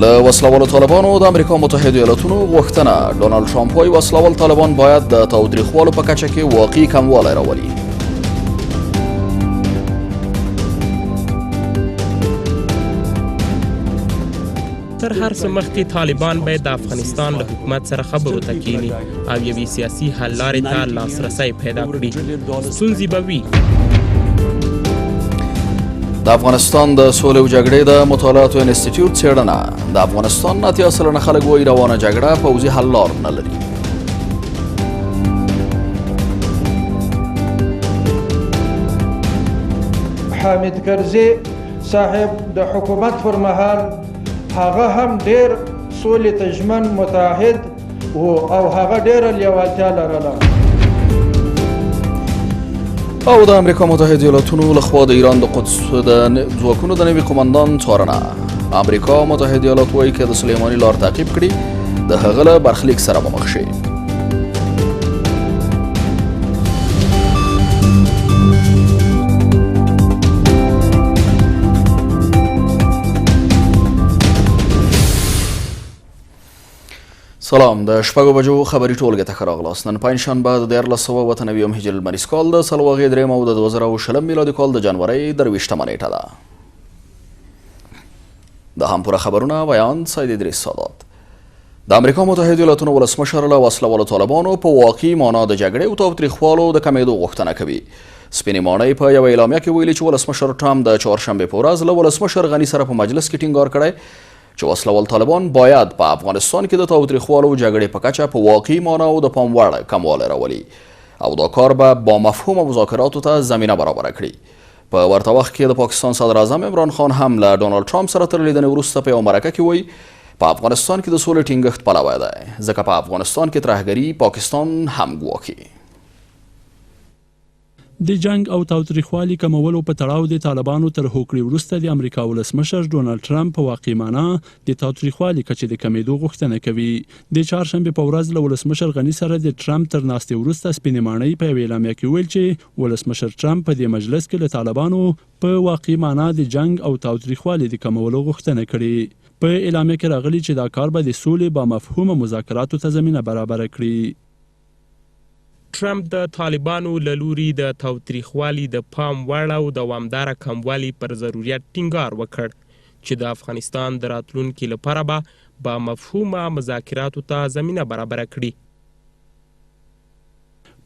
له وسلوالو طالبانو د امریکا متحده ایالاتونو غوښتنه ډونالد ټرامپ وايي وسلوال طالبان باید د تاوتریخوالو په کچه کې واقعي کموالی راولي. تر هر څه مخکې طالبان باید د افغانستان له حکومت سره خبرو ته کینی او یوې سیاسي حل لارې ته لاسرسی پیدا کړي. ستونزې به وي. د افغانستان د سولې او جګړې د مطالعاتو انسټیټیوټ څېړنه د افغانستان 80% خلک وایي روانه جګړه پوځي حل لار نه لري. حامد کرزي صاحب د حکومت پر مهال هغه هم ډېر سولې ته ژمن متعهد و او هغه ډېره لیوالتیا لرله. او د امریکا متحده ایالاتونو لخوا د ایران د قدس د ځواکونو د نوي قمندان څارنه. امریکا متحده ایالات وایي که د سلیماني لار تعقیب کړي د هغه له برخلیک سره به مخ شي. سلام، د شپږو بجو خبري ټولګې ته ښه راغلاست. نن پنجشنبه د 1499 هجري لمریز کال د څلور درېیم او د 2020 میلادي کال د جنورۍ 23مه نیټه ده. د هم پوره خبرونه بیان سید ادریس سادات. د امریکا متحده ایالاتونو ولسمشر له وسلوالو طالبانو په واقعي معنا د جګړې او تاوتریخوالو د کمېدو غوښتنه کوي. سپینې ماڼۍ په یوه اعلامیه کې ویلي چې ولسمشر ټرامپ د چهارشنبې په ورځ له ولسمشر غني سره په مجلس کې ټینګار کړی چې وسلوال طالبان باید په افغانستان کې د تاوتریخوالو جګړې په کچه په واقعي معنا او د پام وړ کموالی راولي او دا کار به با مفهومه مذاکراتو ته زمینه برابره کړي. په ورته وخت کې د پاکستان صدر اعظم عمران خان هم له ډونالد ټرامپ سره تر لیدنې وروسته په یوه مرکه کې وایي په افغانستان کې د سولې ټینګښت پلوی دی ځکه په افغانستان کې ترهګري پاکستان هم ګواښي. د جنگ او تاوتریخوالي کمولو په تړاو د طالبانو تر هوکړې وروسته د امریکا ولسمشر ډونالد ټرامپ په واقعي معنا د تاوتریخوالي کچې د کمیدو غوښتنه کوي. د چهارشنبې په ورځ له ولسمشر غني سره د ټرامپ تر ناستې وروسته سپینې ماڼۍ په یوې اعلامیه کې ویل چې ولسمشر ټرامپ په دې مجلس کې له طالبانو په واقعي معنا د جنگ او تاوتریخوالي د کمولو غوښتنه کړې. په اعلامیه کې راغلي چې دا کار به د سولې با مفهومه مذاکراتو ته زمینه برابره کړي. ټرمپ د طالبانو له لوري د تاوتریخوالي د پام وړ او دوامداره کموالي پر ضرورت ټینګار وکړ چې د افغانستان د راتلونکي لپاره به با مفهومه مذاکراتو ته زمینه برابره کړي.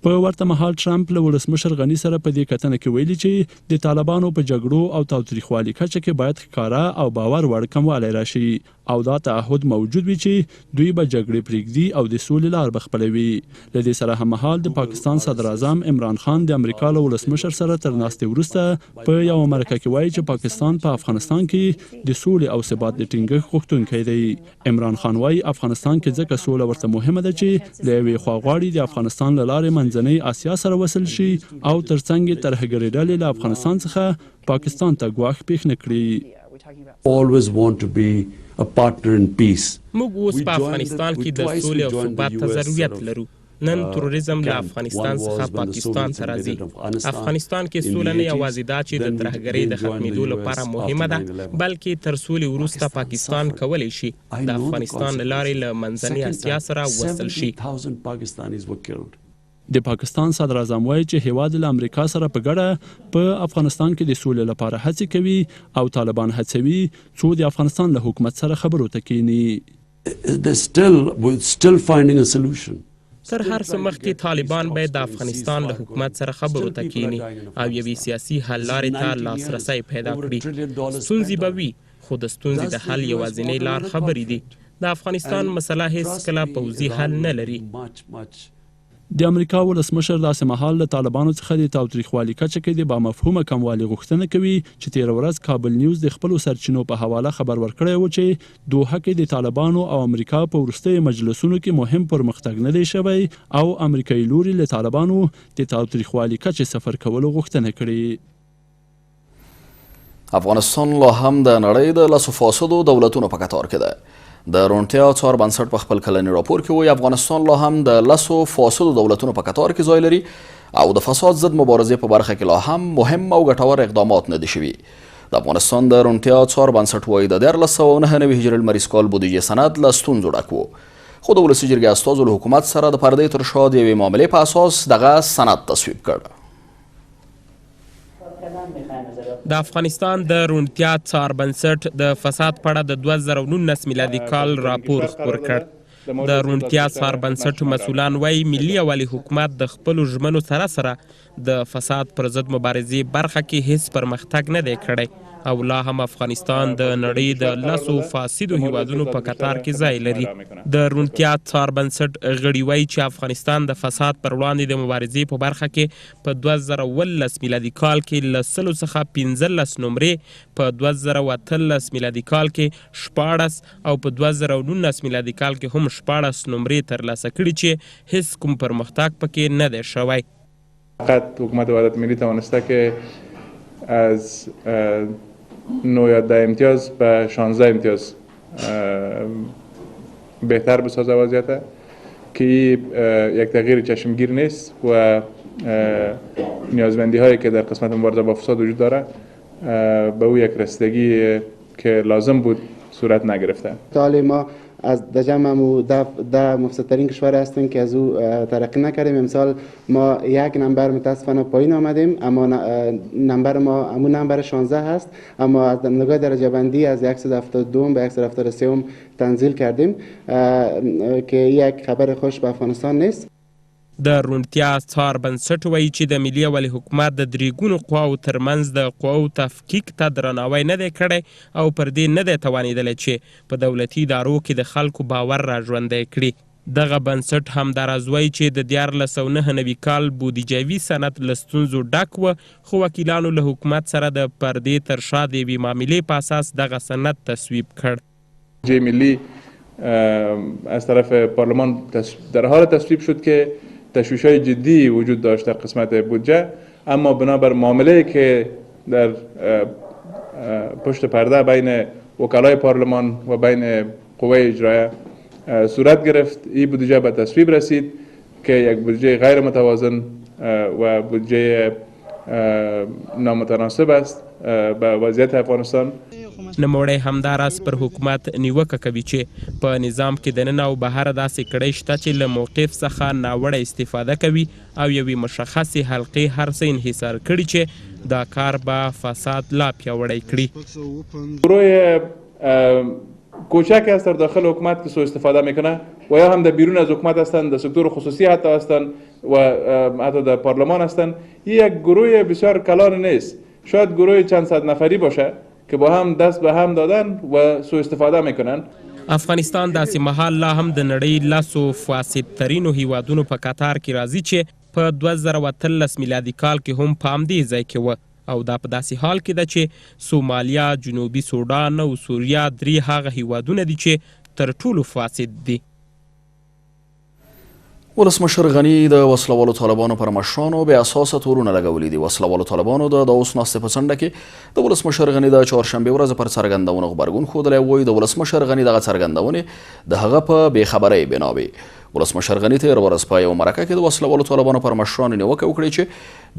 په ورته مهال ټرامپ له ولسمشر غني سره په دې کتنه کې ویلي چې د طالبانو په جګړو او تاوتریخوالي کچه کې باید ښکاره او باور وړ کموالی راشي او دا تعهد موجود وي چې دوی به جګړې پرېږدي او د سولې لار به خپلوي. له دې سره هممهال د پاکستان صدر اعظم عمران خان د امریکا له ولسمشر سره تر ناستې وروسته په یوه مرکه کې وایي چې پاکستان په افغانستان کې د سولې او ثبات د ټینګښت غوښتونکی دی. عمران خان وایي افغانستان کې ځکه سوله ورته مهمه ده چې له یوې خوا غواړي د افغانستان له لارې منځنۍ اسیا سره وصل شي او ترڅنګ یې ترهګرې ډلې له افغانستان څخه پاکستان ته ګواښ پېښ نه کړي. always want to be a partner in peace. موږ اوس په افغانستان کې د سولې او ثبات ته ضرورت لرو. نن تروریزم له افغانستان څخه پاکستان ته راځي. افغانستان کې سوله نه یوازې دا چې د ترهګرۍ د ختمېدو لپاره مهمه ده بلکې تر سولې وروسته پاکستان کولی شي د افغانستان له لارې له منځنۍ اسیا سره وصل شي. د پاکستان صدر اعظم وایي چې هیواد له امریکا سره په ګډه په افغانستان کې د سولې لپاره هڅې کوي او طالبان هڅوي څو د افغانستان له حکومت سره خبرو ته کینی. still finding a solution. تر هر څه مخکې طالبان باید د افغانستان له حکومت سره خبرو ته کینی او یوې سیاسي حل لارې ته لاسرسی پیدا کړي. ستونزې به وي خو د ستونزې د حل یوازینۍ لار خبرې دي. د افغانستان مسله هیڅ کله پوځي حل نه لري. د امریکا ولسمشر داسې مهال له طالبانو څخه د تاوتریخوالي کچه کې د با مفهومه کموالي غوښتنه کوي چې تېره ورځ کابل نیوز د خپلو سرچینو په حواله خبر ورکړی و چې دوحه کې د طالبانو او امریکا په وروستیو مجلسونو کې مهم پرمختګ نه دی شوی او امریکایي لوري له طالبانو د تاوتریخوالي کچې صفر کولو غوښتنه کړې. افغانستان لا هم د نړۍ د لسو فاسدو دولتونو په کتار کې ده. د روڼتیا څار بنسټ په خپل کلني راپور کې وایي افغانستان لا هم د لسو فاسدو دولتونو په کتار کې ځای لري او د فساد ضد مبارزې په برخه کې لا هم مهم او ګټور اقدامات نه دي شوي. د افغانستان د روڼتیا څار بنسټ وایي د 1499 هجري لمریز کال بودیجې سند له ستونزو ډک و، خو د ولسي جرګې استازو له حکومت سره د پردې تر شا د یوې معاملې په اساس دغه سند تصویب کړ. د افغانستان د روڼتیا څار بنسټ د فساد په اړه د 2019 میلادي کال راپور خپور کړ. د روڼتیا څار بنسټ مسؤلان وایي ملي یوالي حکومت د خپلو ژمنو سره د فساد پر ضد مبارزې برخه کې هیڅ پرمختګ نه دی کړی او لا هم افغانستان د نړۍ د 10 فاسدو هیوادونو په قطار کې ځای لري. د روڼتیا څار بنسټ غړي وایي چې افغانستان د فساد پر وړاندې د مبارزې په برخه کې په 2019 میلادي کال کې له 100 څخه 15 نمرې، په 2018 میلادي کال کې 14 او په 2019 میلادي کال کې هم 14 نمرې ترلاسه کړي چې هیڅ کوم پرمختګ پکې نه دی شوی. فقط حکومت وحدت ملی توانسته که از 9 امتیاز به 16 امتیاز بهتر بسازه وضعیت که یک تغییر چشمگیر نیست و نیازمندی هایی که در قسمت مبارزه با فساد وجود داره به او یک رسیدگی که لازم بود صورت نگرفته. حالی ما از دجمم ده مفسدترین کشور هستیم که از او ترقی نکردیم. امسال ما یک نمبر متاسفانه پایین آمدیم، اما نمبر ما همون نمبر 16 هست، اما از نگاه درجه بندی از 172 به 173 تنزیل کردیم که یک خبر خوش به افغانستان نیست. د روڼتیا څار بنسټ وایي چې د ملي یوالي حکومت د درېګونو قواو ترمنځ د قواو تفکیک ته درناوی نه دی کړی او پر دې نه دی توانېدلی چې په دولتي ادارو کې د خلکو باور را ژوندی کړي. دغه بنسټ همداراز وایي چې د 1499 کال بودیجوي سند له ستونزو ډک و، خو وکیلانو له حکومت سره د پردې تر شا د یوې معاملې په اساس دغه سند تصویب کړ. بودجه ملی از طرف پارلمان در حال تصویب شد که تشویش‌های جدی وجود داشت در قسمت بودجه، اما بنابر معامله‌ای که در پشت پرده بین وکلای پارلمان و بین قوه اجرایه صورت گرفت، این بودجه به تصویب رسید که یک بودجه غیر متوازن و بودجه نامتناسب است به وضعیت افغانستان. نوموړی همداراز پر حکومت نیوکه کوي چې په نظام کې دننه او بهر داسې کړۍ شته چې له موقف څخه ناوړه استفاده کوي او یوې مشخصې حلقې هر څه انحصار کړي چې دا کار به فساد لا پیاوړی کړي. گروه کوچک است در داخل حکومت که سوء استفاده میکنه و یا هم در بیرون از حکومت هستند، در سکتور خصوصی حتی هستند و حتی در پارلمان هستند. این یک گروه بسیار کلان نیست، شاید گروه چند صد نفری باشه که با هم دست به هم دادن و سوء استفاده میکنن. افغانستان داسې مهال لا هم د نړۍ 10 فاسدترینو هیوادونو په قطار کې راځي چې په 2013 میلادي کال کې هم په همدې ځای کې و او دا په داسې حال کې ده چې سومالیا، جنوبي سودان او سوریه 3 هغه هیوادونه دي چې تر ټولو فاسد دي. ولسمشر غني د وسلوالو طالبانو پر مشرانو بې اساسه تورونه لګولي دي. وسلوالو طالبانو د اوس ناستې په څنډه کې د ولسمشر غني د چهارشنبې ورځ پر څرګندونه غبرګون ښودلی وایي د ولسمشر غني دغه څرګندونې د هغه په بېخبرۍ بنا وي. ولسمشر غني تېره ورځ په یوه مرکه کې د وسلوالو طالبانو پر مشرانو نیوکه وکړې چې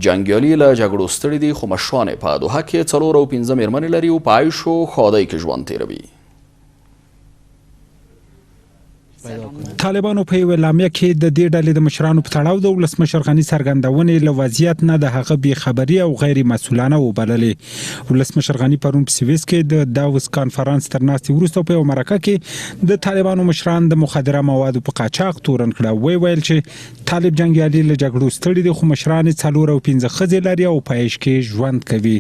جنګیالي له جګړو ستړي دي، خو مشران یې په دوحه کې 415 مېرمنې لري او په عیش و ښادۍ کې ژوند تېروي. طالبانو په یو اعلامیه کې د دې ډلې د مشرانو په تړاو د ولسمشر غني څرګندونې له وضعیت نه د هغه بېخبري او غیر مسؤلانه وبللې. ولسمشر غني پرون په سویس کې د داووس کانفرانس تر ناستې وروسته په یوه مرکه کې د طالبانو مشران د مخدره موادو په قاچاق تورن کړه. ویل چې طالب جنګیالي له جګړو ستړي دي، خو مشران یې 4 او 15 ښځې لري او په عیش کې ژوند کوي.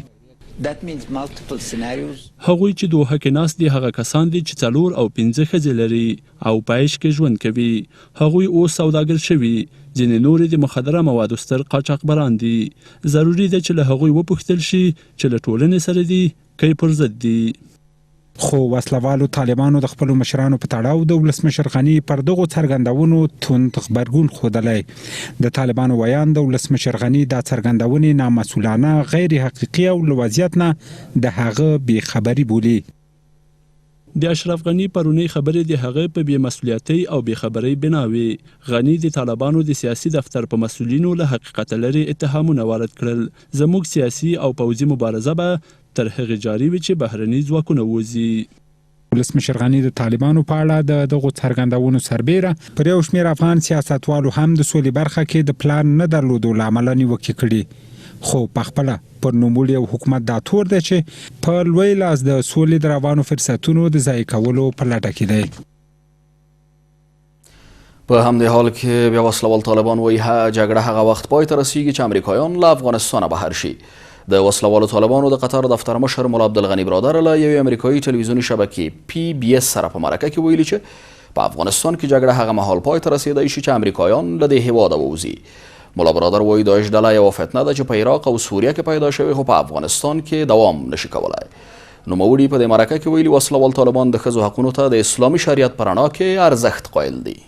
هغوی چې دوحه کې ناست دي هغه کسان دي چې 4 او 15 ښځې لري او په عیش کې ژوند کوي. هغوی اوس سوداګر شوي، ځینې نورې د مخدره موادو ستر قاچاقبران دي. ضروري ده چې له هغوی وپوښتل شي چې له ټولنې سره دي که پر ضد دي. خو وسلوالو طالبانو د خپل مشرانو په تړاو د ولسمشر غني پر دغو څرګندونو توند غبرګون ښودلی. د طالبانو ویان د ولسمشر غني دا څرګندونې نامسؤلانه، غیر حقیقي او له وضعیت نه د هغه بېخبري بولي. د اشرف غني پرونی خبرې د هغه په بې مسؤلیتۍ او بې خبرۍ بنا وي. غني د طالبانو د سیاسي دفتر په مسؤلینو له حقیقت لري اتهامونه وارد کړل. زموږ سیاسي او پوځي مبارزه به تر هغې جاري وي چې بهرني ځواکونه ووځي. ولسمشر غني د طالبانو په اړه د دغو څرګندونو سربیره پر یو شمېر افغان سیاستوالو هم د سولې برخه کې د پلان نه درلودو له امله نیوکې کړي، خو پخپله پر نوموړي یو حکومت دا تور دی چې په لوی لاس د سولې د روانو فرصتونو د ضایع کولو په لټه کې دی. په همدې حال کې بیا وسلوال طالبان وایي جګړه هغه وخت پای ته رسیږي چې امریکایان له افغانستانه بهر شي. د وسلوالو طالبانو د قطر دفتر مشر ملا عبدالغني برادر له یوې امریکایي تلویزیوني شبکې PBS سره په مرکه کې ویلي چې په افغانستان کې جګړه هغه مهال پای ته رسیدای شي چې امریکایان له دې هېواده ووځي. ملا برادر وایي داعش ډله یوه فتنه ده چې په عراق او سوریه کې پیدا شوې، خو په افغانستان کې دوام نشي کولی. نوموړي په دې مرکه کې ویلي وسلوال طالبان د ښځو حقونو ته د اسلامي شریعت په رڼا کې ارزښت قایل دي.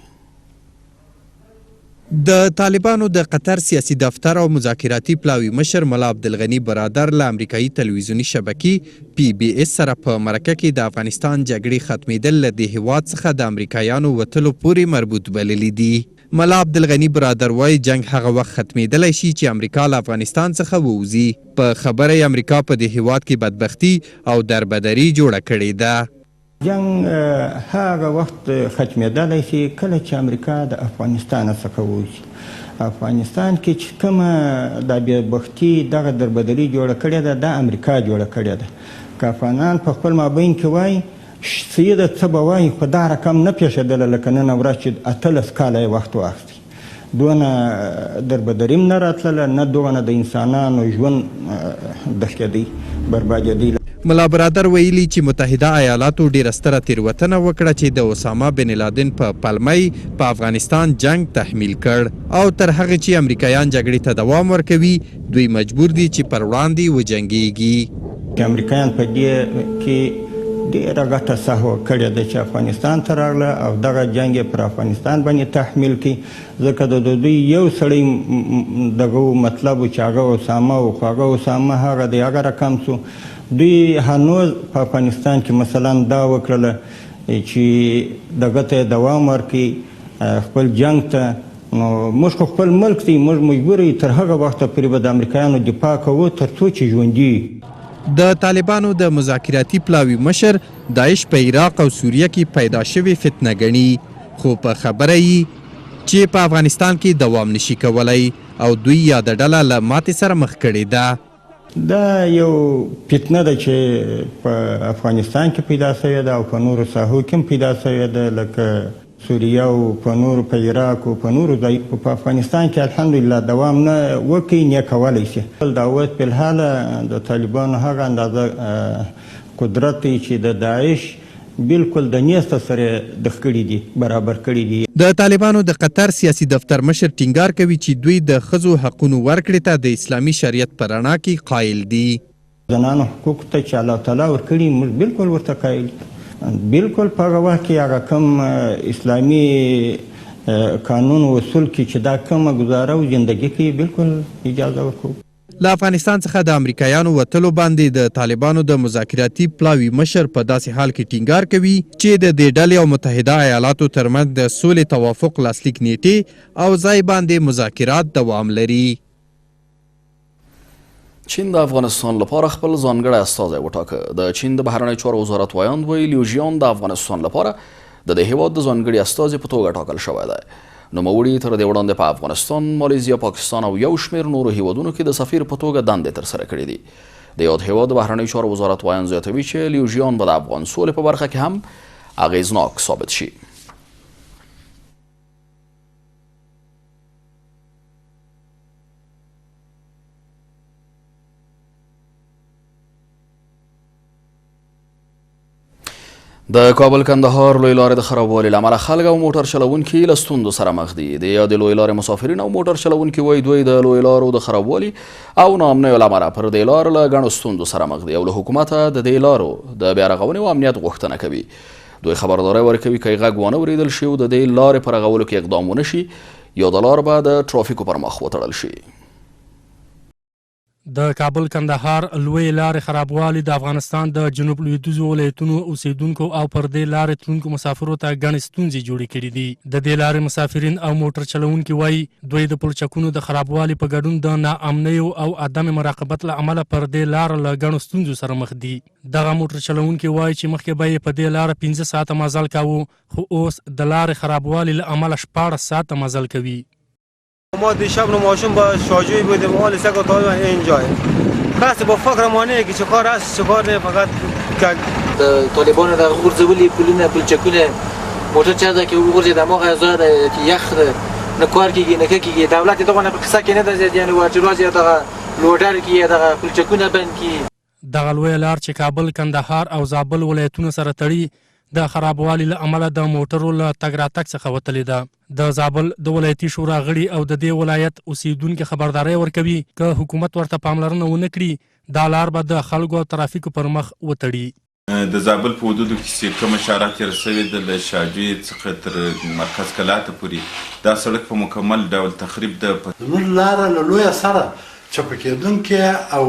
د طالبانو د قطر سیاسي دفتر او مذاکراتي پلاوي مشر ملا عبدالغني برادر له امریکایي تلویزیوني شبکې PBS سره په مرکه کې د افغانستان جګړې ختمېدل له دې هېواد څخه د امریکایانو وتلو پورې مربوط بللي دي. ملا عبدالغني برادر وایي جنگ هغه وخت ختمېدلی شي چې امریکا له افغانستان څخه ووځي. په خبره یې امریکا په دې هېواد کې بدبختي او دربدري جوړه کړې ده. جنگ هغه وخت ختمېدلی شي کله چې امریکا د افغانستان څخه ووځي. افغانستان کې چې کومه د بدبختي دغه دربدري جوړه کړې ده دا امریکا جوړه کړې ده. که افغانان په خپل مابین کې وایي سیده څه به وایي، خو دا رقم نه پیښېدله لکه نن ورځ چې 18 کاله یې وخت واخیستی. دونه دربدري نه راتلله، نه دونه د انسانانو ژوند دښکېدی بربادېدی. ملا برادر ویلي چې متحده ایالاتو ډیره ستره تېروتنه وکړه چې د اسامه بن لادن په پلمۍ په افغانستان جنگ تحمیل کړ، او تر هغه چې امریکایان جګړې ته دوام ورکوي دوی مجبور دي چې پر وړاندې وجنګېږي. امریکایان په دې کې ډېره ګټه سهوه کړې ده چې افغانستان ته راغله او دغه جنګ یې پر افغانستان باندې تحمیل کړي، ځکه د دوی یو سړی دغه مطلب چې هغه اسامه و، خو هغه اسامه هغه دی هغه رقم سو. دوی هنوز په افغانستان کې مثلا دا وکړله چې دغه ته دوام ورکړي خپل جنگ ته. نو موږ خو خپل ملک دی، موږ مجبور یو تر هغه وخته پورې به د امریکایانو دفاع کوو تر څو چې ژوندي. د طالبانو د مذاکراتي پلاوي مشر داعش په عراق او سوریه کې پیدا شوې فتنه ګڼي، خو په خبره یې چې په افغانستان کې دوام نشي کولی او دوی یاده ډله له ماتې سره مخ کړې ده. دا یو فتنه ده چې په افغانستان کې پیدا شوې ده او په نورو ساحو کې هم پیدا شوې ده، لکه سوریه او په نورو په عراق او په نورو ځایو. په افغانستان کې الحمدلله دوام نه وکړي نه کولی شي. دا اوس فلحال د طالبانو هغه اندازه قدرت دی چې د داعش بالکل د نیسته سره د کړي دي برابر کړي دي. د طالبانو د قطر سیاسي دفتر مشر ټینګار کوي چې دوی د ښځو حقونو ورکړې ته د اسلامي شریعت په رڼا کې قایل دي. زنانو حقوق ته چې الله تعالی ورکړي موږ بالکل ورته قایل، بالکل په هغه وخت کې هغه کوم اسلامي قانون و اصول کې چې دا کومه ګزاره او زندګي کې بالکل اجازه ورکوو. له افغانستان څخه د امریکایانو وتلو باندې د طالبانو د مذاکراتي پلاوي مشر په داسې حال کې ټینګار کوي چې د دې ډلې او متحده ایالاتو ترمنځ د سولې توافق لاسلیک نیټې او ځای باندې مذاکرات دوام لري. چین د افغانستان لپاره خپل ځانګړی استازی وټاکه. د چین د بهرنیو چارو وزارت ویاند وایي لیوژیان د افغانستان لپاره د دې هېواد د ځانګړي استازي په توګه ټاکل شوی دی. نوموړي تر دې وړاندې په افغانستان، مالیزیا، پاکستان او یو شمېر نورو هېوادونو کې د سفیر په توګه دندې ترسره کړې دي. د یاد هېواد د بهرنیو چارو وزارت ویاند زیاتوي چې لیوژیان به د افغان سولې په برخه کې هم اغېزناک ثابت شي. د کابل کندهار لوی لارې د خرابوالي له امله خلک او موټر چلوونکي له ستونزو سره مخ دي. د یادې لوی لارې مسافرین او موټر چلوونکي وایي دوی د لوی لارو د خرابوالي او ناامنیو له امله پر دې لارو له ګڼو ستونزو سره مخ دي او له حکومته د دې لارو د بیا رغونې او امنیت غوښتنه کوي. دوی خبرداری ورکوي که غږ ونه اورېدل شي او د دې لارې په رغولو کې اقدام ونه شي یا د لار به د ټرافیکو پر مخ وتړل شي. د کابل کندهار لوی لارې خرابوالی د افغانستان د جنوب لویدیځو ولایتونو اوسیدونکو او پر دې لارې تلونکو مسافرو ته ګڼې ستونزې جوړې کړي دي. د دې لارې مسافرین او موټر چلوونکي وایي دوی د پلچکونو د خرابوالي په ګډون د ناامنیو او عدم مراقبت له امله پر دې لاره له ګڼو ستونزو سره مخ دي. دغه موټر چلوونکي وایي چې مخکې به یې په دې لاره 15 ساعته مزل کاوه، خو اوس د لارې خرابوالي له امله 14 ساعته مزل کوي. ما دیشب ماشین با شاجوی بودیم حال سگ تا اینجا کسی با فکر مانه که چه کار است چه کار نه، فقط طالبان در غورځولي پلونه پلچکونه موټر چا که وګورځي د مخه زړه چې یخ نه کار کیږي نه کیږي. دولت دغه نه په قصه کې نه د یعنی واجبات دغه لوډر کې دغه پلچکونه بند کی. دغه لوی لار چې کابل کندهار او زابل ولایتونو سره تړي د خرابوالي له امله د موټرو له تګ راتګ څخه وتلې ده. د زابل د ولایتي شورا غړي او د دې ولایت اوسیدونکو خبرداری ورکوي که حکومت ورته پاملرنه ونه کړي دا لار به د خلکو او ترافیکو پر مخ وتړي. د زابل په حدودو کې کومه اشاره تېره شوې ده له شاجوی څخه تر مرکز کلاته پورې دا سړک په مکمل ډول تخریب ده. زموږ لاره له لویه سره چپه کېدونکې او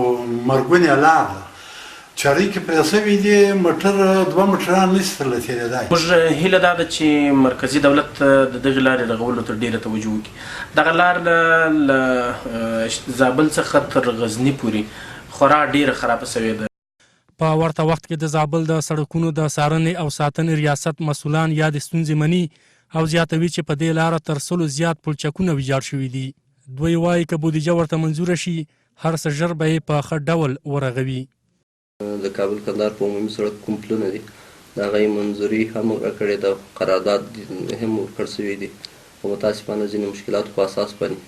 مرګونې لاره چارې کې پرې شوي دي، موټر 2 موټران نشي ترله تېرېدای. موږ هیله دا ده چې مرکزي دولت د دغې لارې رغولو ته ډېره توجه وکړي. دغه لار له زابل څخه تر غزني پورې خورا ډېره خرابه شوې ده. په ورته وخت کې د زابل د سړکونو د څارنې او ساتنې ریاست مسؤلان یادې ستونزې مني او زیاتوي چې په دې لاره تر 100 زیات پلچکونه ویجاړ شوي دي. دوی وایي که بودیجه ورته منظوره شي هر څه ژر به یې په ښه ډول ورغوي. د کابل کندهار په عمومي سړک کوم پلونه دي د هغه یې منظوري هم ورکړې ده، قرارداد هم ورکړ شوي دي، خو متاسفانه ځینې مشکلاتو په اساس باندې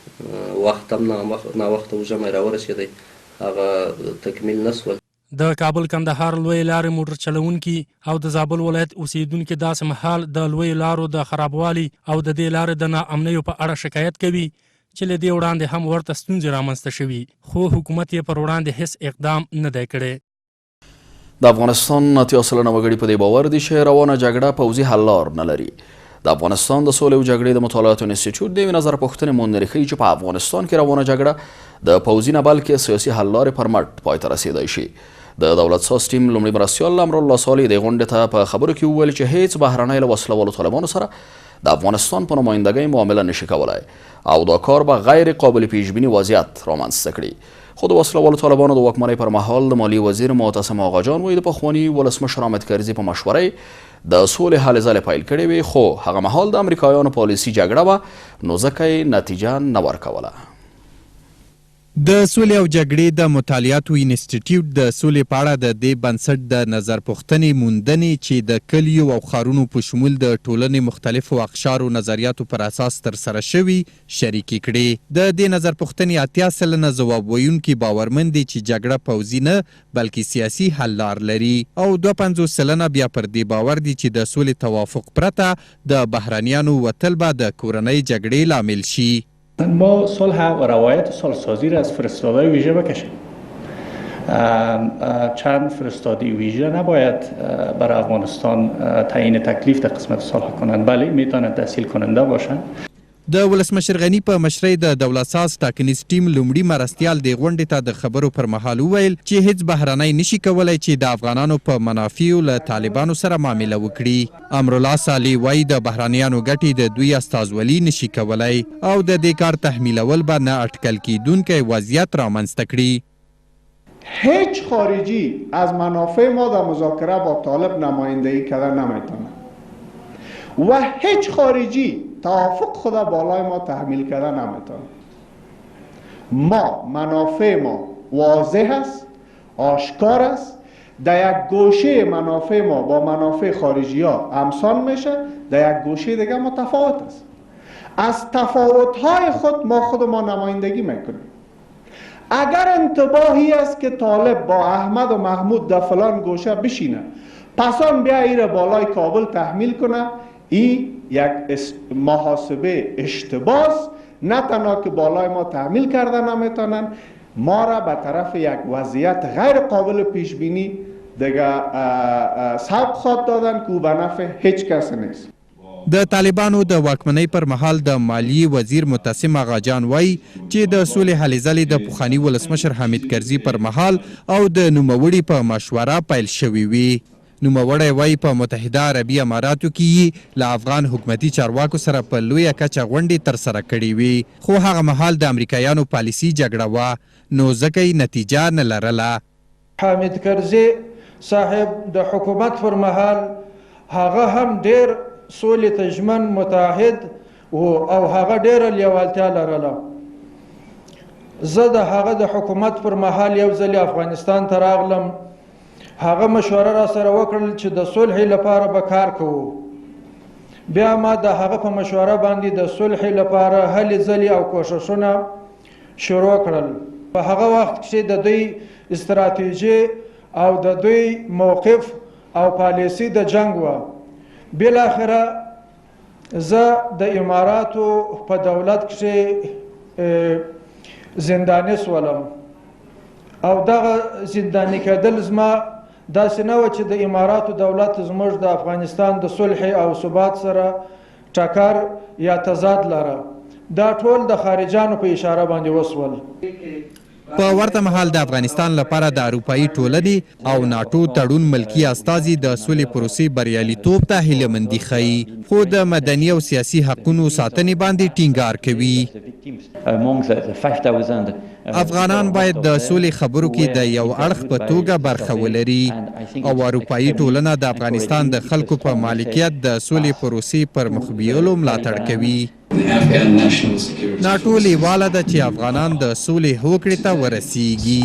وخت هم ناوخته وژمی راورسېدی هغه تکمیل نه شول. د کابل کندهار لوی لارې موټر چلوونکي او د زابل ولایت اوسیدونکي داسې مهال د لوی لارو د خرابوالي او د دې لارې د ناامنیو په اړه شکایت کوي چې له دې وړاندې هم ورته ستونزې رامنځته شوي، خو حکومت یې پر وړاندې هیڅ اقدام نه دی کړی. د افغانستان 80 سلنه وګړي په دې باور دي چې روانه جګړه پوځي حل لار نه لري. د افغانستان د سولې او جګړې د مطالعاتو انسټیټیوټ د یوې نظر پوښتنې موندنې ښیي چې په افغانستان کې روانه جګړه د پوځي نه بلکې سیاسي حل لارې پر مټ پای ته رسېدای شي. د دولت ساز ټیم لومړي مرستیال امرالله صالح دې غونډې ته په خبرو کې وویل چې هیڅ بهرنی له وسله والو طالبانو سره د افغانستان په نمایندګۍ معامله نشي کولای او دا کار به غیر قابل پیش بینی وضعیت رامنځته کړي. خو د وسله والو طالبانو د واکمنۍ پر مهال د مالی وزیر معتصم آقاجان وایي د پخواني ولسمشر حامد کرزي په مشورې د سولې هلې ځلې پیل کړې وې، خو هغه مهال د امریکایانو پالیسي جګړه وه نو ځکه یې نتیجه نه ورکوله. د سولې او جګړې د مطالعاتو انسټیټیوټ د سولې په اړه د دې بنسټ د نظر پوښتنې موندنې چې د کلیو او ښارونو په شمول د ټولنې مختلفو اقشارو نظریاتو پر اساس ترسره شوي شریکې کړې. د دې نظر پوښتنې 80 سلنه ځواب ویونکي باورمن دي چې جګړه پوځي نه بلکې سیاسي حل لار لري او 52 سلنه بیا پر دې باور دي چې د سولې توافق پرته د بهرنیانو وتل به د کورنۍ جګړې لامل شي. ما صلح و روایت صلح‌سازی را از فرستاده‌های ویژه بکشیم. چند فرستاده ویژه نباید برای افغانستان تعیین تکلیف در قسمت صلح کنند، بله میتواند تسهیل کننده باشند. د ولسمشر غنی په مشرۍ د دولت ساز ټاکنیز ټیم لومړي مرستیال د غونډې ته د خبرو پر مهال وویل چې هیڅ بهرنی نشي کولای چې د افغانانو په منافعو له طالبانو سره معامله وکړي. امرالله صالح وایي د بهرنیانو ګټې د دوی استازولي نشي کولای او د دې کار تحمیلول به نه اټکل کیدونکی وضعیت رامنځته کړي. هیچ خارجی از منافع ما در مذاکره با طالب نمایندگی کردن نمیتونه و هیچ خارجی توافق خدا بالای ما تحمیل کردن نمیتونه. ما منافع ما واضح است، آشکار است، در یک گوشه منافع ما با منافع خارجی ها همسان میشه، در یک گوشه دیگه متفاوت است. از تفاوت های خود ما نمایندگی میکنیم. اگر انتباهی است که طالب با احمد و محمود در فلان گوشه بشینه پسان بیا ایره بالای کابل تحمیل کنه، این یک محاسبه اشتباس، نه تنها که بالای ما تحمیل کرده نمیتونن ما را به طرف یک وضعیت غیر قابل پیش بینی دیگه سبق خواد دادن که به نفع هیچ کس نیست. د طالبانو د واکمنۍ پر مهال د مالیې وزیر متصم آغاجان وایي چې د سولې هلې ځلې د پخواني ولسمشر حامد کرزي پر مهال او د نوموړي په مشوره پیل شوي وي. نوموړی وایي په متحده عربي اماراتو کې له افغان حکومتي چارواکو سره په لویه کچه غونډې ترسره کړې وي، خو هغه مهال د امریکایانو پالیسي جګړه وه، نو ځکه یې نتیجه نه لرله. حامد کرزي صاحب د حکومت پر مهال هغه هم ډیر سولې ته ژمن متحد او هغه ډیره لیوالتیا لرله. زه د هغه د حکومت پر مهال یو ځل افغانستان ته راغلم، هغه مشوره را سره وکړل چې د صلح لپاره به کار کوو. بیا ما د هغه په مشوره باندې د صلح لپاره هلې ځلې او کوښښونه شروع کړل. په هغه وخت کې د دوی استراتیژي او د دوی موقف او پالیسی د جنگ و. بالاخره زه د اماراتو په دولت کې زنداني سولم او دغه زنداني کېدل زما داسې نه وه چې د اماراتو دولت زموږ د افغانستان د صلح او ثبات سره ټکر یا تضاد لره. دا ټول د خارجانو په اشاره باندې وسول. په ورته مهال د افغانستان لپاره د اروپایي ټولنې او ناټو تړون ملکي استازي د سولې پروسې بریالیتوب ته هیلهمندي ښیي، خو د مدني او سیاسي حقونو ساتنې باندې ټینګار کوي. افغانان باید د سولې خبرو کې د یو اړخ په توګه برخه ولري او اروپایي ټولنه د افغانستان د خلکو په مالکیت د سولې پروسې پر مخ بیولو ملاتړ کوي. ناټو لیواله ده چې افغانان د سولې هوکړې ته ورسیږي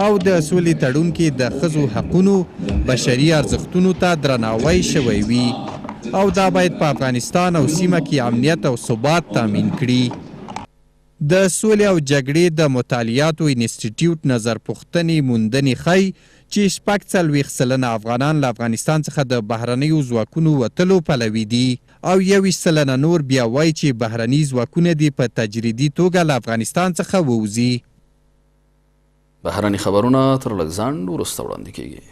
او د سولې تړون کې د ښځو حقونو، بشري ارزښتونو ته درناوی شوی وي او دا باید په افغانستان او سیمه کې امنیت او ثبات تامین کړي. د سولې او جګړې د مطالعاتو انسټیټیوټ نظر پوښتنې موندنې ښیي چې 40% افغانان له افغانستان څخه د بهرنیو ځواکونو وتلو پلوي دي او 21% نور بیا وایي چې بهرني ځواکونه دې په تجریدي توګه له افغانستان څخه ووځي. بهرني خبرونه تر لږ ځنډ وروسته وړاندې کیږي.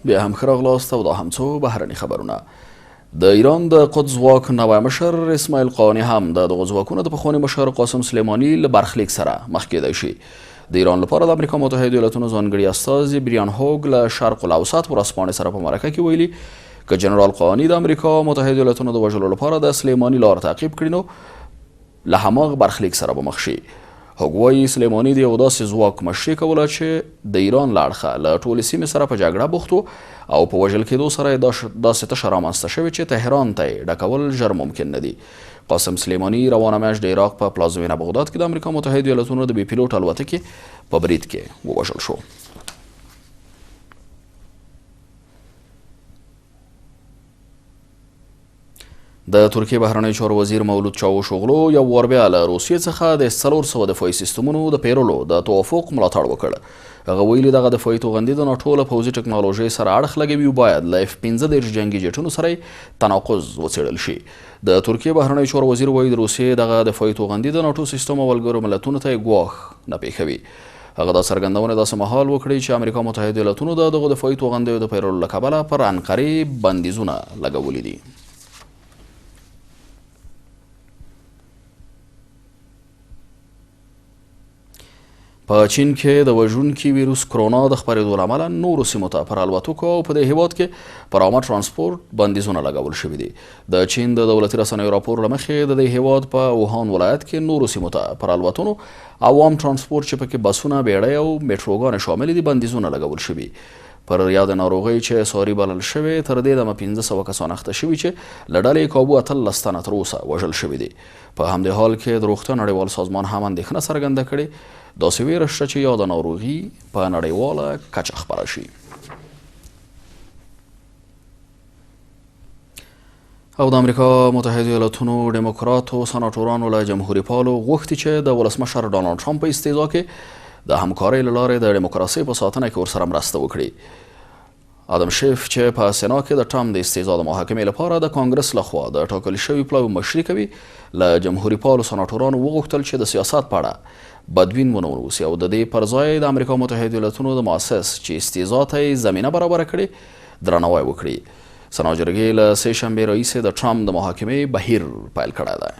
بیا هم ښه راغلاست او دا هم څو بهرني خبرونه. د ایران د قدس ځواک نوی مشر اسماعیل قانی هم د دغو ځواکونو د پخواني مشر قاسم سلیماني له برخلیک سره مخ کیدی شي. د ایران لپاره د امریکا متحده ایالاتونو ځانګړي استازي بریان هوګ له شرق الاوسط ورځپاڼې سره په مرکه کې ویلي که جنرال قانی د امریکا متحده ایالاتونو د وژلو لپاره د سلیماني لار تعقیب کړي نو له هماغه برخلیک سره به مخ شي. هوګ وایي سلیماني د یو داسې ځواک مشري کوله چې د ایران له اړخه له ټولې سیمې سره په جګړه بوخت او په وژل کېدو سره یې داسې تشه رامنځته شوې چې تهران ته یې ډکول ژر ممکن نه دي. قاسم سلیماني روانه میاشت د عراق په پلازمینه بغداد کې د امریکا متحده ایالاتونو د بې پیلوټ الوتکې په برید کې ووژل شو. د ترکیې بهرنی چارو وزیر مولود چاوشوغلو یو وار بیا له روسیې څخه د 400 دفاعي سیستمونو د پیرلو د توافق ملاتړ وکړ. هغه ویلي دغه دفاعي توغندي د ناټو له پوځي ټکنالوژۍ سره اړخ لګوي او باید له F-15 جنګي جټونو سره تناقض وڅېړل شي. د ترکیې بهرنی چارو وزیر وایي د روسیې دغه دفاعي توغندي د ناټو سیستم او ملګرو ملتونو ته ګواښ نه پیښوي. هغه دا څرګندونه داسې مهال وکړي چې امریکا متحده ایالاتونو د دغو دفاعي توغندیو د پیرلو له کبله پر انقرې بندیزونه لګولي دي. په چین کې د وژونکي ویروس کرونا د خپرېدو له امله نورو سیمو ته پر الوتکو او په دې هیواد کې پر عامه ترانسپورت بندیزونه لګول شوي دي. د چین د دولتي رسنیو راپور له مخې د دې هیواد په ووهان ولایت کې نورو سیمو ته پر الوتنو عوام ترانسپورت چې پکې بسونه، بیړۍ او میټروګانې شامل دي بندیزونه لګول شوي. پر یاد ناروغۍ چې ساري بلل شوې تر دې دمه 1500 کسان اخته شوي چې له ډلې کابو 18 تنه تر اوسه وژل شوي دي. په همدې حال کې د روغتیا نړیوال سازمان هم اندېښنه څرګنده کړې داسې ویره شته چې یاده ناروغي په نړیواله کچه خپره شي. او د امریکا متحده ایالاتونو ډیموکراتو سناټورانو له جمهوري پالو غوښتي چې د ولسمشر ډانلډ ټرمپ په استیضا کې د همکارۍ له لارې د ډیموکراسۍ په ساتنه کې ورسره مرسته وکړي. ادم شیف چې په سنا کې د ټرمپ د استیضا د محاکمې لپاره د کانګرس لخوا د ټاکل شوي پلاوي مشري کوي له جمهوري پالو سناټورانو وغوښتل چې د سیاست په اړه بدبین ونه اوسي او د دې پر ځای د امریکا متحده ایالاتونو د مؤسس چې استیضا ته یې زمینه برابره کړې درناوی وکړي. سنا جرګې له سې شنبې راهیسې د ټرمپ د محاکمې بهیر پیل کړی دی.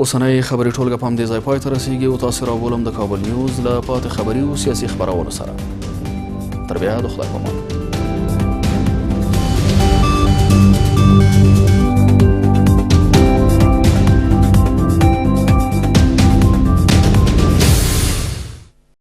اوسنۍ خبري ټولګه په همدې ځای پای ته رسیږي او تاسو راولم د کابل نیوز له پاتې خبري او سیاسي خبرونو سره. تر بیا د خدای په امان.